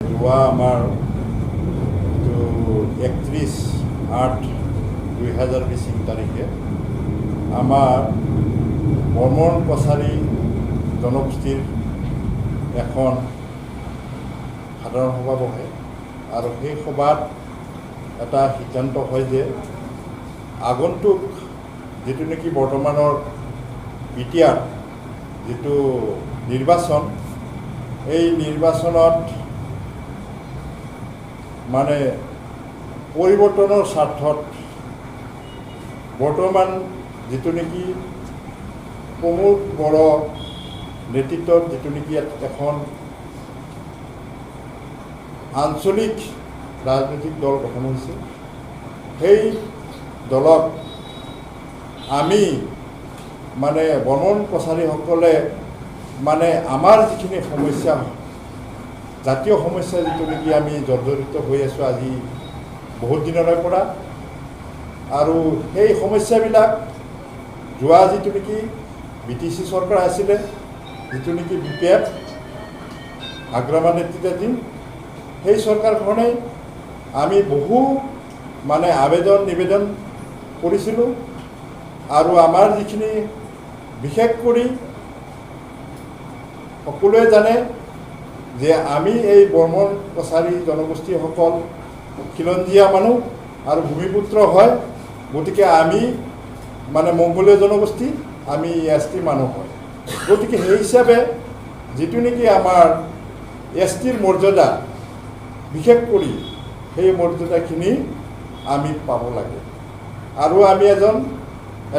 যোৱা আমাৰ 31/8/2020 তাৰিখে আমাৰ বৰ্মন কছাৰী জনগোষ্ঠীৰ এখন সাধাৰণ সভা বহে আৰু সেই সভাত এটা সিদ্ধান্ত হয় যে আগন্তুক যিটো নেকি বৰ্তমানৰ বিটিআৰ যিটো নিৰ্বাচন, এই নিৰ্বাচনত মানে পৰিৱৰ্তনৰ স্বাৰ্থত বৰ্তমান যিটো নেকি প্ৰমোদ বড় নেতৃত্বত যিটো নেকি এখন আঞ্চলিক ৰাজনৈতিক দল গঠন হৈছে, সেই দলত আমি মানে বৰ্মন কছাৰীসকলে মানে আমাৰ যিখিনি সমস্যা, জাতীয় সমস্যা যিটো নেকি আমি জৰ্জৰিত হৈ আছোঁ আজি বহুত দিনৰে পৰা, আৰু সেই সমস্যাবিলাক যোৱা যিটো নেকি BTC চৰকাৰ আছিলে, যিটো নেকি BPF আগ্ৰামা নেতৃত্বাধীন সেই চৰকাৰখনে আমি বহু মানে আবেদন নিবেদন কৰিছিলোঁ আৰু আমাৰ যিখিনি বিশেষ কৰি সকলোৱে জানে যে আমি এই বৰ্মন কছাৰী জনগোষ্ঠীসকল খিলঞ্জীয়া মানুহ আৰু ভূমিপুত্ৰ হয়, গতিকে আমি মানে মংগোলীয় জনগোষ্ঠী, আমি ST মানুহ হয়। গতিকে সেই হিচাপে যিটো নেকি আমাৰ STৰ মৰ্যাদা, বিশেষ কৰি সেই মৰ্যাদাখিনি আমি পাব লাগে আৰু আমি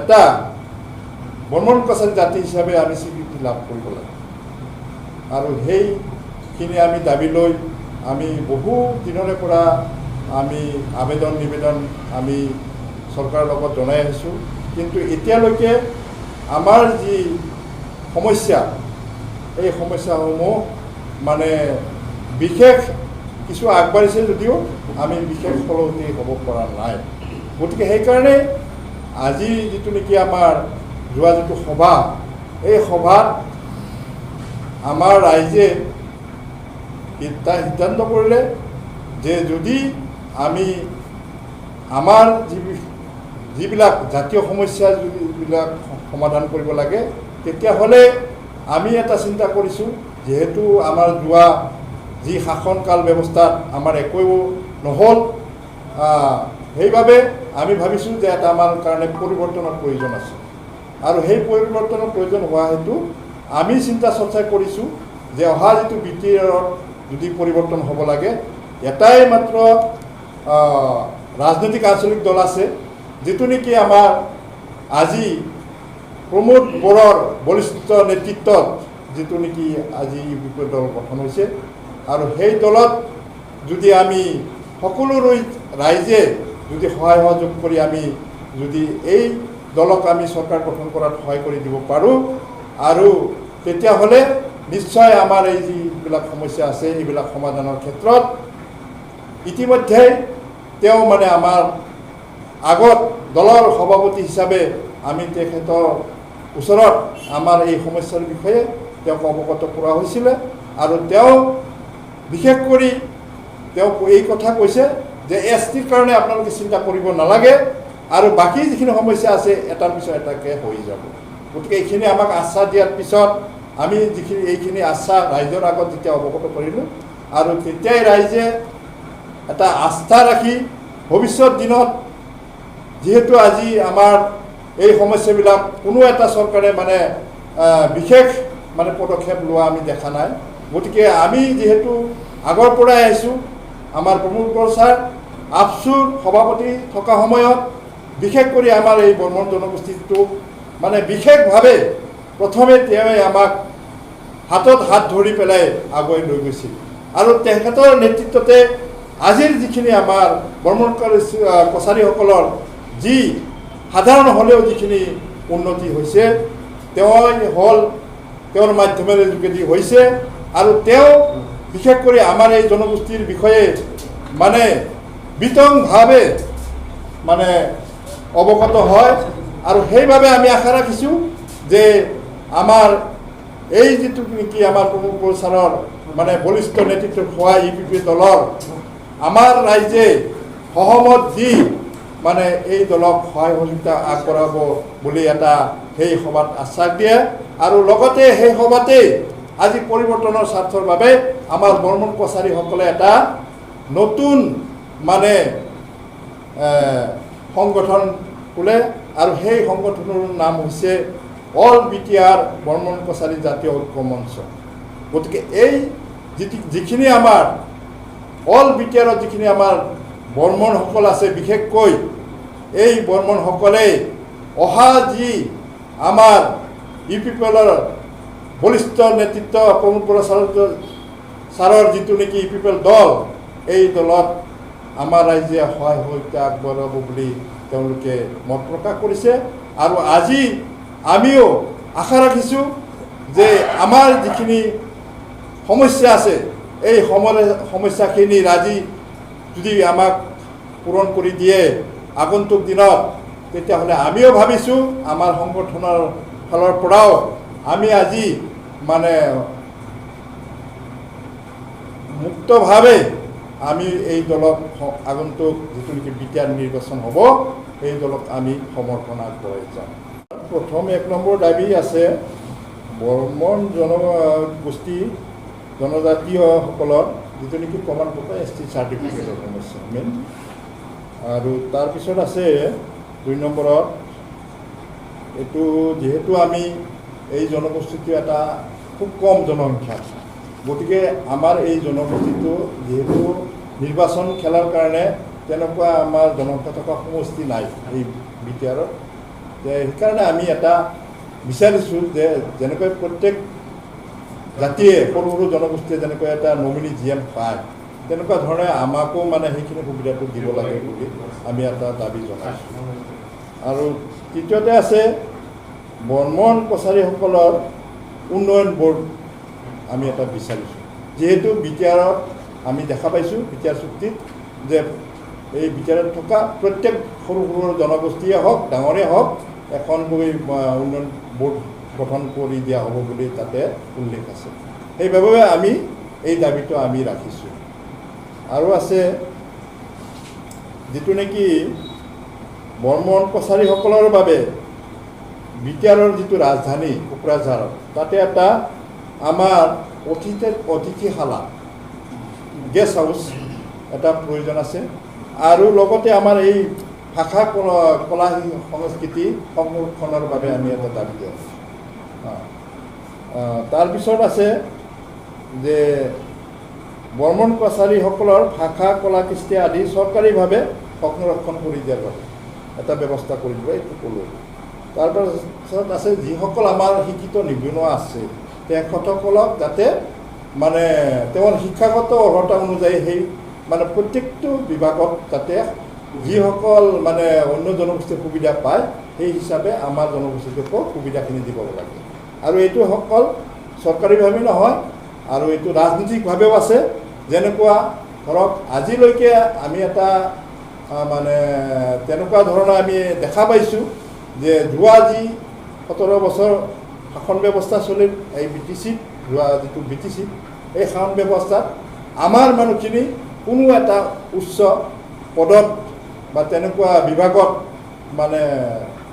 এটা বৰ্মন কছাৰী জাতি হিচাপে আমি স্বীকৃতি লাভ কৰিব লাগে। আৰু সেইখিনি আমি দাবী লৈ আমি বহু দিনৰে পৰা আমি আবেদন নিবেদন আমি চৰকাৰৰ লগত জনাই আহিছোঁ, কিন্তু এতিয়ালৈকে আমাৰ যি সমস্যা, এই সমস্যাসমূহ মানে বিশেষ কিছু আগবাঢ়িছে যদিও আমি বিশেষ ফলৱতী হ'ব পৰা নাই। গতিকে সেইকাৰণে আজি যিটো নেকি আমাৰ যোৱা যিটো সভা, এই সভাত আমাৰ ৰাইজে সিদ্ধান্ত কৰিলে যে যদি আমি আমাৰ যিবিলাক জাতীয় সমস্যা যিবিলাক সমাধান কৰিব লাগে, তেতিয়াহ'লে আমি এটা চিন্তা কৰিছোঁ, যিহেতু আমাৰ যোৱা যি শাসনকাল ব্যৱস্থাত আমাৰ একো নহ'ল, সেইবাবে আমি ভাবিছোঁ যে এটা আমাৰ কাৰণে পৰিৱৰ্তনৰ প্ৰয়োজন আছে আৰু সেই পৰিৱৰ্তনৰ প্ৰয়োজন হোৱা হেতু আমি চিন্তা চৰ্চা কৰিছোঁ যে অহা যিটো BTRত যদি পৰিৱৰ্তন হ'ব লাগে, এটাই মাত্ৰ ৰাজনৈতিক আঞ্চলিক দল আছে, যিটো নেকি আমাৰ আজি প্ৰমোদ বড়োৰ বলিষ্ঠ নেতৃত্বত যিটো নেকি আজি UPP দল গঠন হৈছে, আৰু সেই দলত যদি আমি সকলো ৰাইজে যদি সহায় সহযোগ কৰি আমি যদি এই দলক আমি চৰকাৰ গঠন কৰাত সহায় কৰি দিব পাৰোঁ, আৰু তেতিয়াহ'লে নিশ্চয় আমাৰ এই যিবিলাক সমস্যা আছে এইবিলাক সমাধানৰ ক্ষেত্ৰত ইতিমধ্যে তেওঁ মানে আমাৰ আগত দলৰ সভাপতি হিচাপে আমি তেখেতৰ ওচৰত আমাৰ এই সমস্যাৰ বিষয়ে তেওঁক অৱগত কৰা হৈছিলে, আৰু তেওঁ বিশেষ কৰি তেওঁ এই কথা কৈছে যে STৰ কাৰণে আপোনালোকে চিন্তা কৰিব নালাগে আৰু বাকী যিখিনি সমস্যা আছে এটাৰ পিছত এটাকৈ হৈ যাব। গতিকে এইখিনি আমাক আশ্বাস দিয়াৰ পিছত আমি এইখিনি আশ্বাস ৰাইজৰ আগত যেতিয়া অৱগত কৰিলোঁ, আৰু তেতিয়াই ৰাইজে এটা আস্থা ৰাখি ভৱিষ্যত দিনত যিহেতু আজি আমাৰ এই সমস্যাবিলাক কোনো এটা চৰকাৰে মানে বিশেষ মানে পদক্ষেপ লোৱা আমি দেখা নাই, গতিকে আমি যিহেতু আগৰ পৰাই আহিছোঁ, আমাৰ প্ৰমোদ বড়ো ছাৰ আপচুৰ সভাপতি থকা সময়ত বিশেষ কৰি আমাৰ এই বৰ্মন জনগোষ্ঠীটো মানে বিশেষভাৱে প্ৰথমে তেওঁ আমাক হাতত হাত ধৰি পেলাই আগুৱাই লৈ গৈছিল, আৰু তেখেতৰ নেতৃত্বতে আজিৰ যিখিনি আমাৰ বৰ্মন কছাৰীসকলৰ যি সাধাৰণ হ'লেও যিখিনি উন্নতি হৈছে, তেওঁৰ মাধ্যমেৰে যোগেদি হৈছে, আৰু তেওঁ বিশেষ কৰি আমাৰ এই জনগোষ্ঠীৰ বিষয়ে মানে বিতংভাৱে মানে অৱগত হয়, আৰু সেইবাবে আমি আশা ৰাখিছোঁ যে আমাৰ এই যিটো নেকি আমাৰ প্ৰমোদ বড়ো ছাৰৰ মানে বলিষ্ঠ নেতৃত্ব হোৱা UPP দলৰ আমাৰ ৰাইজে সহমত দি মানে এই দলক সহায় সহযোগিতা আগবঢ়াব বুলি এটা সেই সভাত আশ্বাস দিয়ে আৰু লগতে সেই সভাতেই আজি পৰিৱৰ্তনৰ স্বাৰ্থৰ বাবে আমাৰ বৰ্মন কছাৰীসকলে এটা নতুন মানে সংগঠন খোলে আৰু সেই সংগঠনৰ নাম হৈছে অল বিটিআৰ বৰ্মন কছাৰী জাতীয় ঐক্য মঞ্চ। গতিকে এই যিখিনি আমাৰ অল বিটিআৰত যিখিনি আমাৰ বৰ্মনসকল আছে, বিশেষকৈ এই বৰ্মনসকলে অহা যি আমাৰ UPPৰ বলিষ্ঠ নেতৃত্ব প্ৰমোদ বৰা ছাৰৰ যিটো নেকি UPP দল, এই দলত আমাৰ ৰাইজে সহায় সহযোগিতা আগবঢ়াব বুলি তেওঁলোকে মত প্ৰকাশ কৰিছে। আৰু আজি আমিও আশা ৰাখিছোঁ যে আমাৰ যিখিনি সমস্যা আছে, এই সমস্যাখিনি আজি যদি আমাক পূৰণ কৰি দিয়ে আগন্তুক দিনত, তেতিয়াহ'লে আমিও ভাবিছোঁ আমাৰ সংগঠনৰ ফালৰ পৰাও আমি আজি মানে মুক্তভাৱে আমি এই দলক আগন্তুক যিটো নেকি বিটিআৰ নিৰ্বাচন হ'ব, এই দলক আমি সমৰ্থন আগবঢ়াই যাম। প্ৰথম 1 নম্বৰ দাবী আছে বৰ্মন জনগোষ্ঠী জনজাতীয়সকলৰ যিটো নেকি প্ৰমাণ পত্ৰ ST চাৰ্টিফিকেটৰ সমস্যা মেইন। আৰু তাৰপিছত আছে 2 নম্বৰত এইটো যিহেতু আমি এই জনগোষ্ঠীটো এটা খুব কম জনসংখ্যা, গতিকে আমাৰ এই জনগোষ্ঠীটো যিহেতু নিৰ্বাচন খেলাৰ কাৰণে তেনেকুৱা আমাৰ জনসংখ্যা থকা সমষ্টি নাই এই বিটিআৰত, সেইকাৰণে আমি এটা বিচাৰিছোঁ যে যেনেকৈ প্ৰত্যেক জাতিয়ে সৰু সৰু জনগোষ্ঠীয়ে যেনেকৈ এটা নমিনি GM পায়, তেনেকুৱা ধৰণে আমাকো মানে সেইখিনি সুবিধাটো দিব লাগে বুলি আমি এটা দাবী জনাইছোঁ। আৰু তৃতীয়তে আছে বৰ্মন কছাৰীসকলৰ উন্নয়ন বৰ্ড আমি এটা বিচাৰিছোঁ। যিহেতু বিটিআৰত আমি দেখা পাইছোঁ বিটিআৰ চুক্তিত যে এই বিটিআৰত থকা প্ৰত্যেক সৰু সৰু জনগোষ্ঠীয়ে হওক ডাঙৰে হওক এখনকৈ উন্নয়ন বৰ্ড গঠন কৰি দিয়া হ'ব বুলি তাতে উল্লেখ আছে। সেইবাবে আমি এই দাবীটো আমি ৰাখিছোঁ। আৰু আছে যিটো নেকি বৰ্মন কছাৰীসকলৰ বাবে বিটিআৰৰ যিটো ৰাজধানী কোকৰাঝাৰত, তাতে এটা আমাৰ অতিথিশালা গেষ্ট হাউচ এটা প্ৰয়োজন আছে। আৰু লগতে আমাৰ এই ভাষা কলা সংস্কৃতি সংৰক্ষণৰ বাবে আমি এটা দাবী জনাইছোঁ। তাৰপিছত আছে যে বৰ্মন কছাৰীসকলৰ ভাষা কলা কৃষ্টি আদি চৰকাৰীভাৱে সংৰক্ষণ কৰি দিয়াৰ বাবে এটা ব্যৱস্থা কৰি দিব, এইটো ক'লোঁ। তাৰপাছত আছে যিসকল আমাৰ শিক্ষিত নিবনুৱা আছে তেখেতসকলক যাতে মানে তেওঁৰ শিক্ষাগত অৰ্হতা অনুযায়ী সেই মানে প্ৰত্যেকটো বিভাগত যাতে যিসকল মানে অন্য জনগোষ্ঠীৰ সুবিধা পায় সেই হিচাপে আমাৰ জনগোষ্ঠীটোকো সুবিধাখিনি দিব লাগে। আৰু এইটো সকল চৰকাৰীভাৱে নহয়, আৰু এইটো ৰাজনৈতিকভাৱেও আছে। যেনেকুৱা ধৰক আজিলৈকে আমি এটা মানে তেনেকুৱা ধৰণৰ আমি দেখা পাইছোঁ যে যোৱা যি 17 বছৰ শাসন ব্যৱস্থা চলিল এই BTCত, যোৱা যিটো BTC, এই শাসন ব্যৱস্থাত আমাৰ মানুহখিনি কোনো এটা উচ্চ পদত বা তেনেকুৱা বিভাগত মানে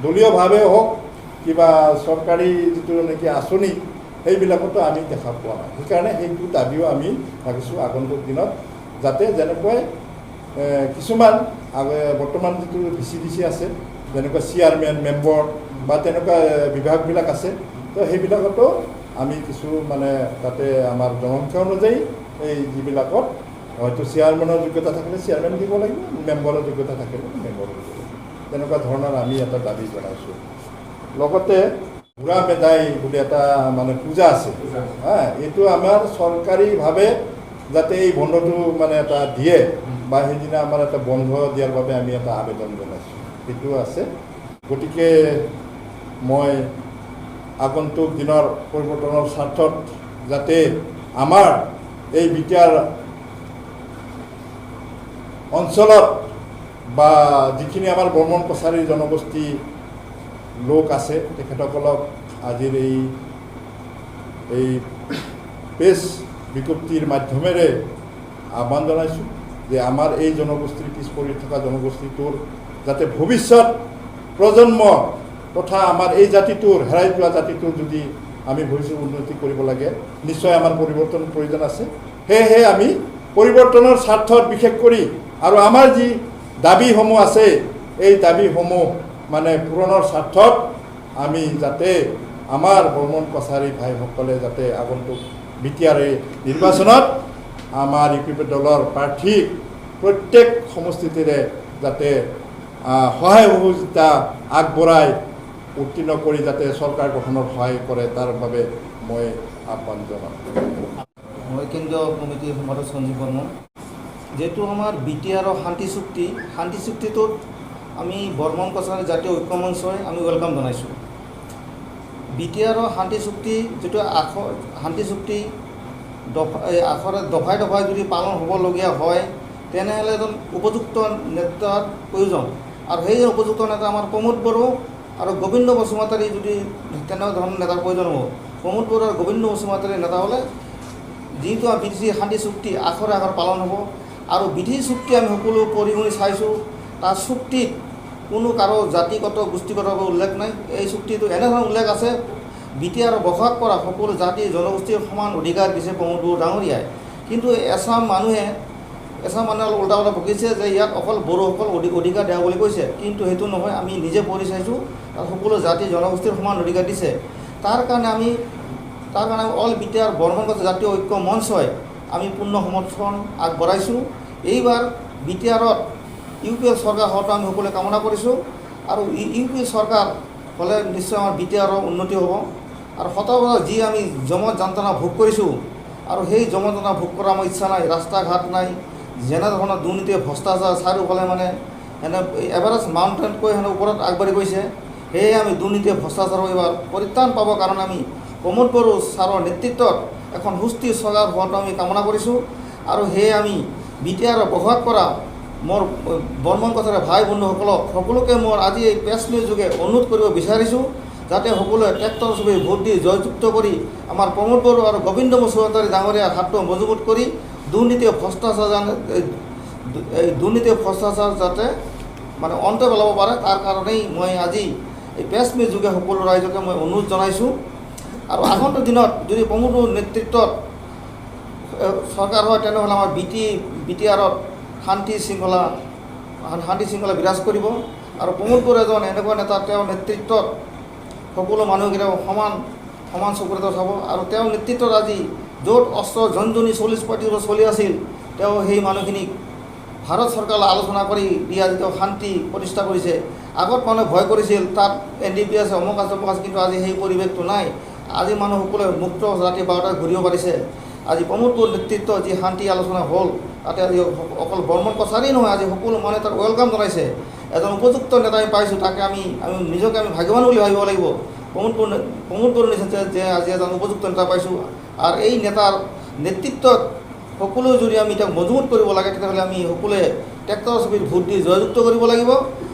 দলীয়ভাৱে হওক কিবা চৰকাৰী যিটো নেকি আঁচনি সেইবিলাকতো আমি দেখা পোৱা নাই। সেইকাৰণে সেইটো দাবীও আমি ৰাখিছোঁ আগন্তুক দিনত যাতে যেনেকৈ কিছুমান বৰ্তমান যিটো VCDC আছে যেনেকুৱা চেয়াৰমেন মেম্বৰ বা তেনেকুৱা বিভাগবিলাক আছে, তো সেইবিলাকতো আমি কিছু মানে তাতে আমাৰ জনসংখ্যা অনুযায়ী এই যিবিলাকত হয়তো চেয়াৰমেনৰ যোগ্যতা থাকিলে চেয়াৰমেন দিব লাগিব, মেম্বাৰৰ যোগ্যতা থাকিলে মেম্বাৰ দিব লাগিব। তেনেকুৱা ধৰণৰ আমি এটা দাবী জনাইছোঁ। লগতে বুঢ়া মেদাই বুলি এটা মানে পূজা আছে, এইটো আমাৰ চৰকাৰীভাৱে যাতে এই বন্ধটো মানে এটা দিয়ে বা সেইদিনা আমাৰ এটা বন্ধ দিয়াৰ বাবে আমি এটা আবেদন জনাইছোঁ, সেইটো আছে। গতিকে মই আগন্তুক দিনৰ পৰিৱৰ্তনৰ স্বাৰ্থত যাতে আমাৰ এই বিটিআৰ অঞ্চলত বা যিখিনি আমাৰ বৰ্মন কছাৰী জনগোষ্ঠী লোক আছে তেখেতসকলক আজিৰ এই প্ৰেছ বিজ্ঞপ্তিৰ মাধ্যমেৰে আহ্বান জনাইছোঁ যে আমাৰ এই জনগোষ্ঠীৰ পিছ পৰি থকা জনগোষ্ঠীটোৰ যাতে ভৱিষ্যত প্ৰজন্ম তথা আমাৰ এই জাতিটোৰ হেৰাই যোৱা জাতিটোৰ যদি আমি ভৱিষ্যত উন্নতি কৰিব লাগে নিশ্চয় আমাৰ পৰিৱৰ্তনৰ প্ৰয়োজন আছে। সেয়েহে আমি পৰিৱৰ্তনৰ স্বাৰ্থত বিশেষ কৰি আৰু আমাৰ যি দাবীসমূহ আছে এই দাবীসমূহ মানে পূৰণৰ স্বাৰ্থত আমি যাতে আমাৰ বৰ্মন কছাৰী ভাইসকলে যাতে আগন্তুক BTR নিৰ্বাচনত আমাৰ UPP দলৰ প্ৰাৰ্থীক প্ৰত্যেক সমষ্টিৰে যাতে সহায় সহযোগিতা আগবঢ়াই উত্তীৰ্ণ কৰি যাতে চৰকাৰ গঠনৰ সহায় কৰে তাৰ বাবে মই আহ্বান জনাম। মই কেন্দ্ৰীয় কমিটিৰ সম্পাদক সঞ্জীৱ বৰ্মন। যেহেতু আমাৰ BTR শান্তি চুক্তিটোত আমি বৰ্মন কছাৰী জাতীয় ঐক্য মঞ্চই আমি ৱেলকাম জনাইছোঁ। BTR শান্তি চুক্তি যিটো শান্তি চুক্তি দফাই দফাই যদি পালন হ'বলগীয়া হয় তেনেহ'লে এজন উপযুক্ত নেতাৰ প্ৰয়োজন আৰু সেই উপযুক্ত নেতা আমাৰ প্ৰমোদ বড়ো আৰু গোবিন্দ বসুমতাৰী যদি তেনেধৰণৰ নেতাৰ প্ৰয়োজন হ'ব। প্ৰমোদ বড়ো আৰু গোবিন্দ বসুমতাৰী নেতা হ'লে যিটো BTC শান্তি চুক্তি আখৰে পালন হ'ব আৰু বিধি চুক্তি আমি সকলো পঢ়ি শুনি চাইছোঁ তাৰ চুক্তিত কোনো কাৰো জাতিগত গোষ্ঠীগত উল্লেখ নাই। এই চুক্তিটো এনেধৰণৰ উল্লেখ আছে BTR বসবাস কৰা সকলো জাতি জনগোষ্ঠীৰ সমান অধিকাৰ দিছে প্ৰমোদ বড়ো ডাঙৰীয়াই। কিন্তু এচাম মানুহে উল্টা উল্টা বকিছে যে ইয়াত অকল বড়োসকল অধিকাৰ দিয়া বুলি কৈছে, কিন্তু সেইটো নহয়। আমি নিজে পঢ়ি চাইছোঁ তাত সকলো জাতি জনগোষ্ঠীৰ সমান অধিকাৰ দিছে। তাৰ কাৰণে আমি অল BTR বৰ্মন কছাৰী জাতীয় ঐক্য মঞ্চই আমি পূৰ্ণ সমৰ্থন আগবঢ়াইছোঁ। এইবাৰ BTRত UPL চৰকাৰ হোৱাটো আমি সকলোৱে কামনা কৰিছোঁ আৰু UPL চৰকাৰ হ'লে নিশ্চয় আমাৰ BTRৰ উন্নতি হ'ব। আৰু শতবছৰ যি আমি যমত যন্ত্ৰণা ভোগ কৰিছোঁ আৰু সেই যমত যন্ত্ৰণা ভোগ কৰাৰ আমাৰ ইচ্ছা নাই। ৰাস্তা ঘাট নাই, যেনেধৰণৰ দুৰ্নীতি ভ্ৰষ্টাচাৰ চাৰিওফালে মানে এভাৰেজ মাউণ্টেনতকৈ ওপৰত আগবাঢ়ি গৈছে। সেয়ে আমি দুৰ্নীতি ভ্ৰষ্টাচাৰৰ এইবাৰ পৰিত্ৰাণ পাবৰ কাৰণে আমি প্ৰমোদ বড়ো ছাৰৰ নেতৃত্বত এখন সুস্থিৰ চৰকাৰ হোৱাটো আমি কামনা কৰিছোঁ। আৰু সেয়ে আমি BTR বসবাস কৰা মোৰ বৰ্মন কছাৰী ভাই বন্ধুসকলক সকলোকে মই আজি এই প্ৰেছ মিট যোগে অনুৰোধ কৰিব বিচাৰিছোঁ যাতে সকলোৱে ট্ৰেক্টৰ ছবি ভোট দি জয়যুক্ত কৰি আমাৰ প্ৰমোদ বড়ো আৰু গোবিন্দ বসুমতাৰী ডাঙৰীয়াৰ হাতটো মজবুত কৰি দুৰ্নীতি ভ্ৰষ্টাচাৰ যাতে মানে অন্ত পেলাব পাৰে তাৰ কাৰণেই মই আজি এই প্ৰেছ মিট যোগে সকলো ৰাইজকে মই অনুৰোধ জনাইছোঁ। আৰু আগন্তুক দিনত যদি প্ৰমোদ বড়োৰ নেতৃত্বত চৰকাৰ হয় তেনেহ'লে আমাৰ BTRত শান্তি শৃংখলা বিৰাজ কৰিব আৰু প্ৰমোদ বড়ো এজন এনেকুৱা নেতা তেওঁৰ নেতৃত্বত সকলো মানুহকেইটাও সমান চকুৰে চাব আৰু তেওঁৰ নেতৃত্বত আজি য'ত অস্ত্ৰ জনজনী 40-45 চলি আছিল তেওঁ সেই মানুহখিনিক ভাৰত চৰকাৰে আলোচনা কৰি দিয়া তেওঁ শান্তি প্ৰতিষ্ঠা কৰিছে। আগত মানুহে ভয় কৰিছিল তাত NDP আছে অমুক আছে কিন্তু আজি সেই পৰিৱেশটো নাই। আজি মানুহ সকলোৱে মুক্ত ৰাতি 12টাত ঘূৰিব পাৰিছে। আজি প্ৰমোদ বড়োৰ নেতৃত্ব যি শান্তি আলোচনা হ'ল তাতে আজি অকল বৰ্মন কছাৰী নহয় আজি সকলো মানুহে তাত ৱেলকাম জনাইছে। এজন উপযুক্ত নেতা আমি পাইছোঁ তাকে আমি নিজকে ভাগ্যৱান বুলি ভাবিব লাগিব। প্ৰমোদ বড়োৰ নিচিনা যে আজি এজন উপযুক্ত নেতা পাইছোঁ আৰু এই নেতাৰ নেতৃত্বত সকলো যদি আমি তেওঁক মজবুত কৰিব লাগে তেতিয়াহ'লে আমি সকলোৱে ট্ৰেক্টৰ ছবিত ভোট দি জয়যুক্ত কৰিব লাগিব।